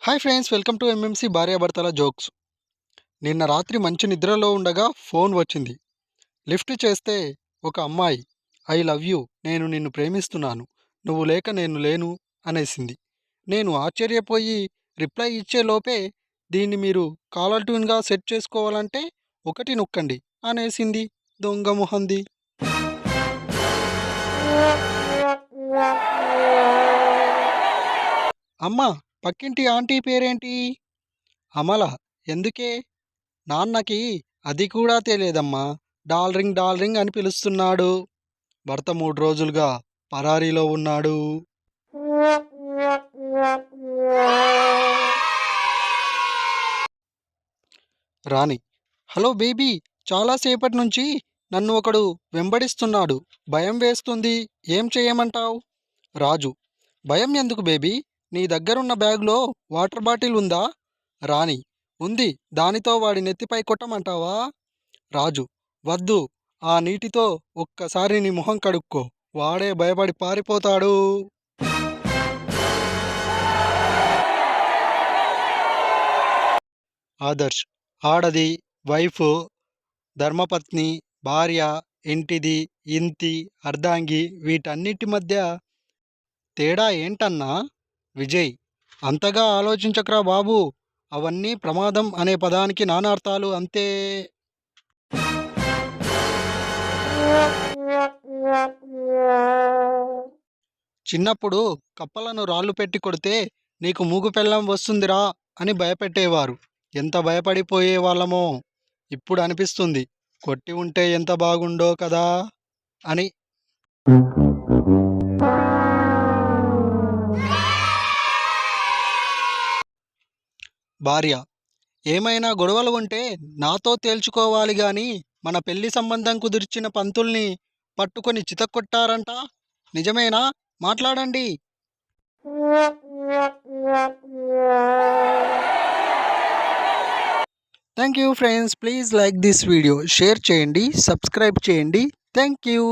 Hi friends, welcome to MMC భార్యాభర్తల jokes. నిన్న రాత్రి మంచి నిద్రలో ఉండగా ఫోన్ వచ్చింది. లిఫ్ట్ చేస్తే ఒక అమ్మాయి, ఐ లవ్ యూ, నేను నిన్ను ప్రేమిస్తున్నాను, నువ్వు లేక నేను లేను అనేసింది. నేను ఆశ్చర్యపోయి రిప్లై ఇచ్చే లోపే, దీన్ని మీరు కాలర్ ట్యూన్గా సెట్ చేసుకోవాలంటే ఒకటి నొక్కండి అనేసింది. దొంగ మొహంది. అమ్మా, పక్కింటి ఆంటీ పేరేంటి? అమల. ఎందుకే? నాన్నకి అది కూడా తెలియదమ్మా. డార్లింగ్ డార్లింగ్ అని పిలుస్తున్నాడు. భర్త 3 రోజులుగా పరారీలో ఉన్నాడు. రాణి. హలో బేబీ, చాలాసేపటి నుంచి నన్ను ఒకడు వెంబడిస్తున్నాడు. భయం వేస్తుంది. ఏం చేయమంటావు? రాజు. భయం ఎందుకు బేబీ? నీ దగ్గరున్న బ్యాగ్లో వాటర్ బాటిల్ ఉందా? రాణి. ఉంది. దానితో వాడి నెత్తిపై కొట్టమంటావా? రాజు. వద్దు. ఆ నీటితో ఒక్కసారి నీ మొహం కడుక్కో. వాడే భయపడి పారిపోతాడు. ఆదర్శ్. ఆడది, వైఫ్, ధర్మపత్ని, భార్య, ఇంటిది, ఇంతి, అర్ధాంగి, వీటన్నిటి మధ్య తేడా ఏంటన్నా? విజయ్. అంతగా ఆలోచించకరా బాబు. అవన్నీ ప్రమాదం అనే పదానికి నానార్థాలు అంతే. చిన్నప్పుడు కప్పలను రాళ్ళు పెట్టి కొడితే నీకు మూగు పెళ్ళం వస్తుందిరా అని భయపెట్టేవారు. ఎంత భయపడిపోయే వాళ్ళమో. ఇప్పుడు అనిపిస్తుంది, కొట్టి ఉంటే ఎంత బాగుండో కదా అని. భార్య. ఏమైనా గొడవలు ఉంటే నాతో తేల్చుకోవాలి గాని మన పెళ్లి సంబంధం కుదిర్చిన పంతుల్ని పట్టుకొని చితక్కొట్టారంట. నిజమేనా? మాట్లాడండి. Thank you friends. Please like this video, share చేయండి, సబ్స్క్రైబ్ చేయండి. Thank you.